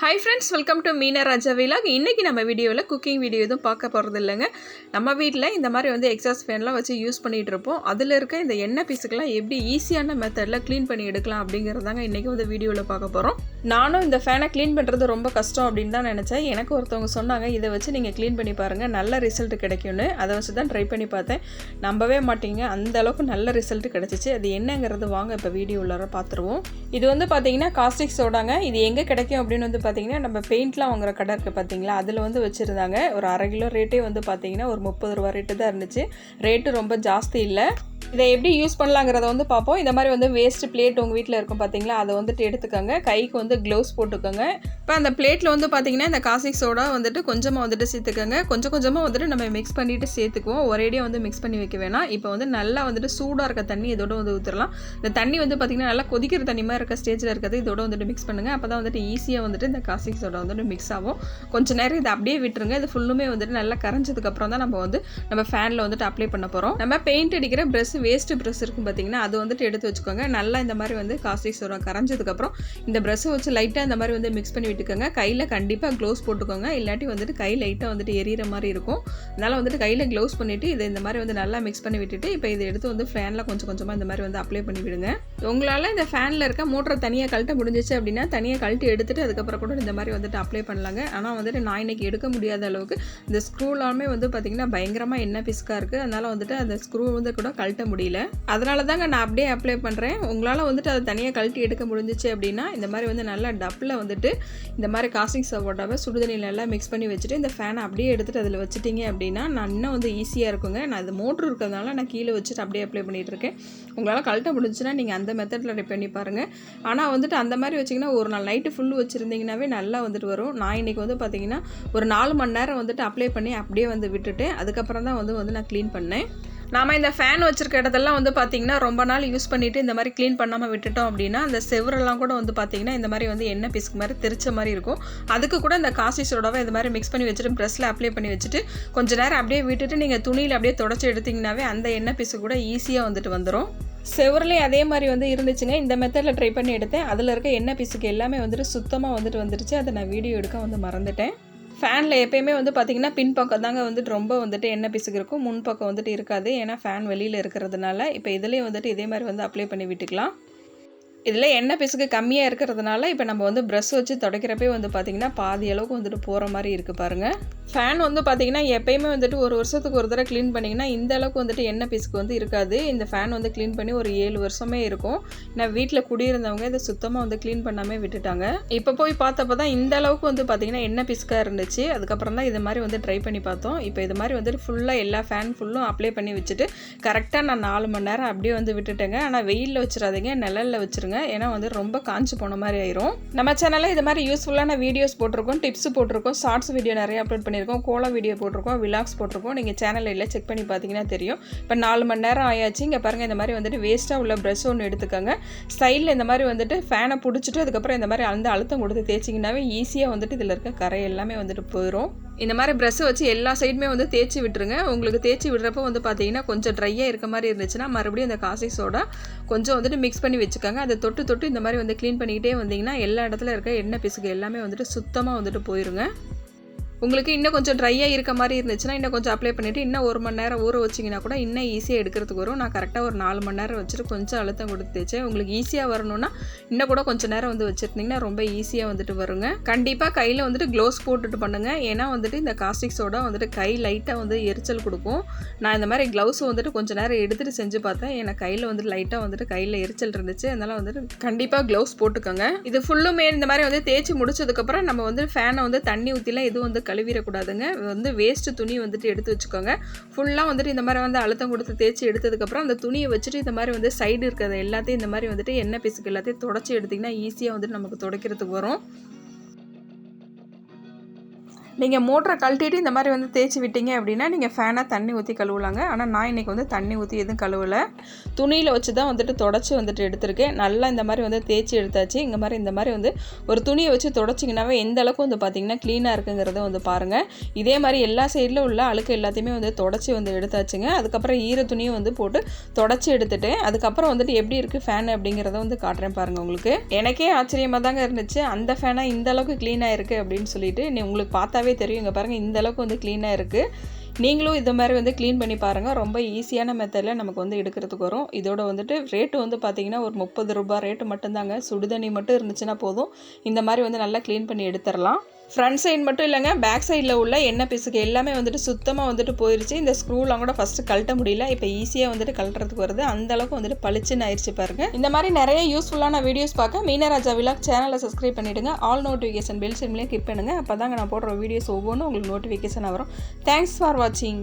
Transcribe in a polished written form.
Hi friends, welcome to Meenaraja vlog. இன்னைக்கு நம்ம வீடியோல குக்கிங் வீடியோ எதுவும் பார்க்க போறது இல்லங்க. நம்ம வீட்ல இந்த மாதிரி வந்து எக்ஸாஸ்ட் ஃபேன்லாம் வச்சு யூஸ் பண்ணிட்டு இருப்போம். அதுல இருக்க இந்த எண்ணெய் பீஸ்களை எப்படி ஈஸியான மெத்தட்ல க்ளீன் பண்ணி எடுக்கலாம் அப்படிங்கறதாங்க இன்னைக்கு வந்து வீடியோல பார்க்க போறோம். நானும் இந்த ஃபேனை க்ளீன் பண்றது ரொம்ப கஷ்டம் அப்படினு தான் நினைச்சேன். எனக்கு ஒருத்தவங்க சொன்னாங்க இத வச்சு நீங்க க்ளீன் பண்ணி பாருங்க நல்ல ரிசல்ட் கிடைக்கும்னு. அத வச்சு தான் ட்ரை பண்ணி பார்த்தேன். நம்பவே மாட்டீங்க அந்த அளவுக்கு நல்ல ரிசல்ட் கிடைச்சிச்சு. அது என்னங்கிறது வாங்க இப்ப வீடியோல பார்த்துருவோம். இது வந்து பாத்தீங்கன்னா காஸ்டிக் சோடாங்க. இது எங்க கிடைக்கும் அப்படினு வந்து பாத்தீங்கன்னா நம்ம பெயிண்ட்லாம் வாங்குற கடை இருக்கு பாத்தீங்களா அதுல வந்து வச்சிருந்தாங்க. ஒரு 1/2 கிலோ ரேட்டே வந்து பாத்தீங்கன்னா ஒரு 30 ரூபாய் ரேட் தான் இருந்துச்சு. ரேட் ரொம்ப ஜாஸ்தி இல்ல. இதை எப்படி யூஸ் பண்ணலாங்கிறத வந்து பார்ப்போம். இந்த மாதிரி வந்து வேஸ்ட் பிளேட் உங்கள் வீட்டில் இருக்கும் பார்த்தீங்களா அதை வந்துட்டு எடுத்துக்கோங்க. கைக்கு வந்து க்ளவுஸ் போட்டுக்கோங்க. இப்போ அந்த பிளேட்டில் வந்து பார்த்தீங்கன்னா இந்த காஸ்டிக் சோடா வந்துட்டு கொஞ்சமாக வந்துட்டு சேர்த்துக்கோங்க. கொஞ்சம் கொஞ்சமாக வந்துட்டு நம்ம மிக்ஸ் பண்ணிவிட்டு சேர்த்துக்குவோம். ஒரேடியாக வந்து மிக்ஸ் பண்ணி வைக்க வேணாம். இப்போ வந்து நல்லா வந்துட்டு சூடாக இருக்க தண்ணி இதோட வந்து ஊற்றிடலாம். இந்த தண்ணி வந்து பார்த்தீங்கன்னா நல்லா கொதிக்கிற தண்ணி மாதிரி இருக்க ஸ்டேஜில் இருக்கிறது இதோட வந்துட்டு மிக்ஸ் பண்ணுங்கள். அப்போ தான் வந்துட்டு ஈஸியாக வந்துட்டு இந்த காஸ்டிக் சோடா வந்துட்டு மிக்ஸ் ஆகும். கொஞ்சம் நேரம் இதை அப்படியே விட்டுருங்க. இது ஃபுல்லுமே வந்துட்டு நல்லா கரைஞ்சதுக்கப்புறம் தான் நம்ம ஃபேனில் வந்துட்டு அப்ளை பண்ண போகிறோம். நம்ம பெயிண்ட் அடிக்கிற ப்ரஷ் வேஸ்ட் ப்ரஷ் இருக்கும் பார்த்தீங்கன்னா அது வந்துட்டு எடுத்து வச்சுக்கோங்க. நல்லா இந்த மாதிரி வந்து காஸ்டிக் சோடா கரைஞ்சதுக்கப்புறம் இந்த ப்ரஷ்ஷை வச்சு லைட்டாக இந்த மாதிரி வந்து மிக்ஸ் பண்ணி விட்டுக்கோங்க. கையில் கண்டிப்பாக க்ளவுஸ் போட்டுக்கோங்க. இல்லாட்டி வந்துட்டு கை லைட்டாக வந்துட்டு எரியிற மாதிரி இருக்கும். அதனால் வந்துட்டு கையில் க்ளவுஸ் பண்ணிவிட்டு இதை இந்த மாதிரி வந்து நல்லா மிக்ஸ் பண்ணி விட்டுட்டு இப்போ இதை எடுத்து வந்து ஃபேனில் கொஞ்சம் கொஞ்சமாக இந்த மாதிரி வந்து அப்ளை பண்ணி விடுங்க. உங்களால் இந்த ஃபேனில் இருக்க மோட்டரை தனியாக கழட்ட முடிஞ்சிச்சு அப்படின்னா தனியாக கழட்டி எடுத்துகிட்டு அதுக்கப்புறம் கூட இந்த மாதிரி வந்துட்டு அப்ளை பண்ணலாங்க. ஆனால் வந்துட்டு நான் இன்றைக்கி எடுக்க முடியாத அளவுக்கு இந்த ஸ்க்ரூலாமே வந்து பார்த்திங்கன்னா பயங்கரமாக எண்ணெய் பிஸ்காக இருக்குது. அதனால் வந்துட்டு அந்த ஸ்க்ரூ வந்து கூட கழட்ட முடியல. அதனால தாங்க நான் அப்படியே அப்ளை பண்ணுறேன். உங்களால் வந்துட்டு அதை தனியாக கழட்டி எடுக்க முடிஞ்சிச்சு அப்படின்னா இந்த மாதிரி வந்து நல்லா டப்பில் வந்துட்டு இந்த மாதிரி காஸ்டிக் சோடாவை சுடுதண்ணியில் நல்லா மிக்ஸ் பண்ணி வச்சுட்டு இந்த ஃபேனை அப்படியே எடுத்துகிட்டு அதில் வச்சுட்டிங்க அப்படின்னா நான் இன்னும் வந்து ஈஸியாக இருக்குங்க. நான் அது மோட்ரு இருக்கிறதுனால நான் கீழே வச்சுட்டு அப்படியே அப்ளை பண்ணிகிட்டு இருக்கேன். உங்களால் கழட்ட முடிஞ்சுன்னா நீங்கள் அந்த மெத்தடில் ட்ரை பண்ணி பாருங்கள். ஆனால் வந்துட்டு அந்த மாதிரி வச்சிங்கன்னா ஒரு நாள் நைட்டு ஃபுல்லு வச்சுருந்தீங்கன்னாவே நல்லா வந்துட்டு வரும். நான் இன்றைக்கி வந்து பார்த்திங்கன்னா ஒரு 4 மணி நேரம் வந்துட்டு அப்ளை பண்ணி அப்படியே வந்து விட்டுட்டு அதுக்கப்புறம் தான் வந்து நான் க்ளீன் பண்ணேன். நாம் இந்த ஃபேன் வச்சுருக்க இடத்தெல்லாம் வந்து பார்த்திங்கன்னா ரொம்ப நாள் யூஸ் பண்ணிவிட்டு இந்த மாதிரி க்ளீன் பண்ணாமல் விட்டுட்டோம் அப்படின்னா அந்த செவரெல்லாம் கூட வந்து பார்த்திங்கன்னா இந்த மாதிரி வந்து எண்ணெய் பிஸ்கு மாதிரி தெரிச்ச மாதிரி இருக்கும். அதுக்கு கூட இந்த காஸ்டிக் சோடாவை இந்த மாதிரி மிக்ஸ் பண்ணி வச்சுட்டு ப்ரெஷ்ஷில் அப்ளை பண்ணி வச்சுட்டு கொஞ்சம் நேரம் அப்படியே விட்டுட்டு நீங்கள் துணியில் அப்படியே தொடச்சி எடுத்திங்கனாவே அந்த எண்ணெய் பிஸ்கு கூட ஈஸியாக வந்துட்டு வந்துடும். செவர்லேயே அதே மாதிரி வந்து இருந்துச்சுங்க. இந்த மெத்தடில் ட்ரை பண்ணி எடுத்தேன். அதில் இருக்க எண்ணெய் பிசுக்கு எல்லாமே வந்துட்டு சுத்தமாக வந்துட்டு வந்துருச்சு. அதை நான் வீடியோ எடுக்க வந்து மறந்துட்டேன். ஃபேனில் எப்போயுமே வந்து பார்த்திங்கன்னா பின் பக்கம் தாங்க வந்துட்டு ரொம்ப வந்துட்டு எண்ணெய் பிசுக்கு இருக்கும். முன் பக்கம் வந்துட்டு இருக்காது. ஏன்னா ஃபேன் வெளியில் இருக்கிறதுனால இப்போ இதுலேயே வந்துட்டு இதே மாதிரி வந்து அப்ளை பண்ணி விட்டுக்கலாம். இதில் எண்ணெய் பிசுக்கு கம்மியாக இருக்கிறதுனால இப்போ நம்ம வந்து ப்ரஷ் வச்சு துடைக்கிறப்பே வந்து பார்த்திங்கன்னா பாதி அளவுக்கு வந்துட்டு போகிற மாதிரி இருக்குது பாருங்கள். ஃபேன் வந்து பார்த்திங்கன்னா எப்போயுமே வந்துட்டு ஒரு வருஷத்துக்கு ஒரு தடவை க்ளீன் பண்ணிங்கன்னா இந்த அளவுக்கு வந்துட்டு எண்ணெய் பிசுக்கு வந்து இருக்காது. இந்த ஃபேன் வந்து க்ளீன் பண்ணி ஒரு 7 வருஷமே இருக்கும். நான் வீட்டில் குடியிருந்தவங்க இதை சுத்தமாக வந்து க்ளீன் பண்ணாமல் விட்டுட்டாங்க. இப்போ போய் பார்த்தப்போ தான் இந்த அளவுக்கு வந்து பார்த்திங்கன்னா எண்ணெய் பிசுக்காக இருந்துச்சு. அதுக்கப்புறம் தான் இது மாதிரி வந்து ட்ரை பண்ணி பார்த்தோம். இப்போ இது மாதிரி வந்துட்டு ஃபுல்லாக எல்லா ஃபேன் ஃபுல்லும் அப்ளை பண்ணி வச்சுட்டு கரெக்டாக நான் 4 மணி நேரம் அப்படியே வந்து விட்டுட்டேங்க. ஆனால் வெயிலில் வச்சிடாதீங்க, நிழலில் வச்சுருங்க. ஏன்னா வந்து ரொம்ப காஞ்சி போன மாதிரி ஆயிரும். நம்ம சேனலில் இது மாதிரி யூஸ்ஃபுல்லான வீடியோஸ் போட்டிருக்கோம், டிப்ஸ் போட்டிருக்கோம், ஷார்ட்ஸ் வீடியோ நிறைய அப்லோட் பண்ணியிருக்கோம், கோலா வீடியோ போட்டிருக்கோம், விலாக்ஸ் போட்டிருக்கோம். நீங்கள் சேனலில் இல்லை செக் பண்ணி பார்த்தீங்கன்னா தெரியும். இப்போ 4 மணி நேரம் ஆயாச்சு. இங்கே பாருங்கள் இந்த மாதிரி வந்துட்டு வேஸ்ட்டாக உள்ள ப்ரஷ் ஒன்று எடுத்துக்கோங்க. ஸ்டைலில் இந்த மாதிரி வந்துட்டு ஃபேனை பிடிச்சிட்டு அதுக்கப்புறம் இந்த மாதிரி அந்த அழுத்தம் கொடுத்து தேய்ச்சிங்கன்னாவே ஈஸியாக வந்துட்டு இதில் இருக்க கரை எல்லாமே வந்துட்டு போயிடும். இந்த மாதிரி ப்ரஷ்ஷை வச்சு எல்லா சைடுமே வந்து தேய்ச்சி விட்டுருங்க. உங்களுக்கு தேய்ச்சி விடுறப்போ வந்து பார்த்தீங்கன்னா கொஞ்சம் ட்ரையாக இருக்க மாதிரி இருந்துச்சுன்னா மறுபடியும் இந்த காஸ்டிக் சோடா கொஞ்சம் வந்துட்டு மிக்ஸ் பண்ணி வச்சுக்கோங்க. அதை தொட்டு தொட்டு இந்த மாதிரி வந்து க்ளீன் பண்ணிக்கிட்டே வந்தீங்கன்னா எல்லா இடத்துல இருக்க எண்ணெய் பிசுக்கு எல்லாமே வந்துட்டு சுத்தமாக வந்துட்டு போயிருங்க. உங்களுக்கு இன்னும் கொஞ்சம் ட்ரையாக இருக்க மாதிரி இருந்துச்சுன்னா இன்னும் கொஞ்சம் அப்ளை பண்ணிவிட்டு இன்னும் 1 மணி நேரம் ஊற வச்சிங்கன்னா கூட இன்னும் ஈஸியாக எடுக்கிறதுக்கு வரும். நான் கரெக்டாக ஒரு 4 மணி நேரம் வச்சுட்டு கொஞ்சம் அழுத்தம் கொடுத்து தேய்ச்சேன். உங்களுக்கு ஈஸியாக வரணும்னா இன்னும் கூட கொஞ்சம் நேரம் வந்து வச்சுருந்தீங்கன்னா ரொம்ப ஈஸியாக வந்துட்டு வருங்க. கண்டிப்பாக கையில் வந்துட்டு க்ளவுஸ் போட்டுட்டு பண்ணுங்கள். ஏன்னா வந்துட்டு இந்த காஸ்டிக் சோடா வந்துட்டு கை லைட்டாக வந்து எரிச்சல் கொடுக்கும். நான் இந்த மாதிரி க்ளவுஸ் வந்துட்டு கொஞ்சம் நேரம் எடுத்துகிட்டு செஞ்சு பார்த்தேன். எனக்கு கையில் வந்துட்டு லைட்டாக வந்துட்டு கையில் எரிச்சல் இருந்துச்சு. அதனால் வந்துட்டு கண்டிப்பாக க்ளவுஸ் போட்டுக்கோங்க. இது ஃபுல்லுமே இந்த மாதிரி வந்து தேய்ச்சி முடிச்சதுக்கப்புறம் நம்ம வந்து ஃபேனை வந்து தண்ணி ஊற்றிலாம் எதுவும் வந்து கழுவிடக்கூடாதுங்க. வந்து வேஸ்ட்டு துணி வந்துட்டு எடுத்து வச்சுக்கோங்க. ஃபுல்லாக வந்துட்டு இந்த மாதிரி வந்து அழுத்தம் கொடுத்து தேய்ச்சி எடுத்ததுக்கப்புறம் அந்த துணியை வச்சுட்டு இந்த மாதிரி வந்து சைடு இருக்கிறது எல்லாத்தையும் இந்த மாதிரி வந்துட்டு எண்ணெய் பிசுக்கு எல்லாத்தையும் தொடச்சி எடுத்திங்கன்னா ஈஸியாக வந்துட்டு நமக்கு துடைக்கிறதுக்கு வரும். நீங்கள் மோட்டரை கழட்டிட்டு இந்த மாதிரி வந்து தேய்ச்சி விட்டீங்க அப்படின்னா நீங்கள் ஃபேனாக தண்ணி ஊற்றி கழுவலாங்க. ஆனால் நான் இன்றைக்கி வந்து தண்ணி ஊற்றி எதுவும் கழுவலை, துணியில் வச்சு தான் வந்துட்டு தொடச்சி வந்துட்டு எடுத்திருக்கேன். நல்லா இந்த மாதிரி வந்து தேய்ச்சி எடுத்தாச்சு. இந்த மாதிரி வந்து ஒரு துணியை வச்சு தொடச்சிங்கனாவே எந்த அளவுக்கு வந்து பார்த்திங்கன்னா க்ளீனாக இருக்குங்கிறத வந்து பாருங்கள். இதே மாதிரி எல்லா சைடில் உள்ள அழுக்கு எல்லாத்தையுமே வந்து தொடச்சி வந்து எடுத்தாச்சுங்க. அதுக்கப்புறம் ஈர துணியை வந்து போட்டு தொடச்சி எடுத்துட்டேன். அதுக்கப்புறம் வந்துட்டு எப்படி இருக்குது ஃபேன் அப்படிங்கிறத வந்து காட்டுறேன் பாருங்கள். உங்களுக்கு எனக்கே ஆச்சரியமாக தாங்க இருந்துச்சு, அந்த ஃபேனாக இந்த அளவுக்கு க்ளீனாக இருக்குது அப்படின்னு சொல்லிட்டு. உங்களுக்கு பார்த்தாவே தெரியும். இங்கே பாருங்கள், இந்த அளவுக்கு வந்து க்ளீனாக இருக்குது. நீங்களும் இது மாதிரி வந்து க்ளீன் பண்ணி பாருங்கள். ரொம்ப ஈஸியான மெத்தடில் நமக்கு வந்து எடுக்கிறதுக்கு வரும். இதோட வந்துட்டு ரேட்டு வந்து பார்த்திங்கன்னா ஒரு 30 ரூபாய் ரேட்டு மட்டும்தாங்க. சுடுதண்ணி மட்டும் இருந்துச்சுன்னா போதும், இந்த மாதிரி வந்து நல்லா க்ளீன் பண்ணி எடுத்துடலாம். ஃப்ரண்ட் சைடு மட்டும் இல்லைங்க, பேக் சைடில் உள்ள எண்ணெய் பிசுக்கு எல்லாமே வந்துட்டு சுத்தமாக வந்துட்டு போயிடுச்சு. இந்த ஸ்க்ரூலாம் கூட ஃபஸ்ட்டு கழட்ட முடியல, இப்போ ஈஸியாக வந்துட்டு கழட்டுறதுக்கு வருது. அந்த அளவுக்கு வந்துட்டு பளிச்சுன்னு ஆயிடுச்சு பாருங்கள். இந்த மாதிரி நிறைய யூஸ்ஃபுல்லான வீடியோஸ் பார்க்க மீனராஜா விலாக் சேனலை சப்ஸ்கிரைப் பண்ணிவிடுங்க. ஆல் நோட்டிஃபிகேஷன் பெல் சிம்லேயும் கிளிக் பண்ணுங்கள். அப்போ தாங்க நான் போடுற வீடியோஸ் ஒவ்வொன்றும் உங்களுக்கு நோட்டிஃபிகேஷன் வரும். தேங்க்ஸ் ஃபார் வாட்சிங்.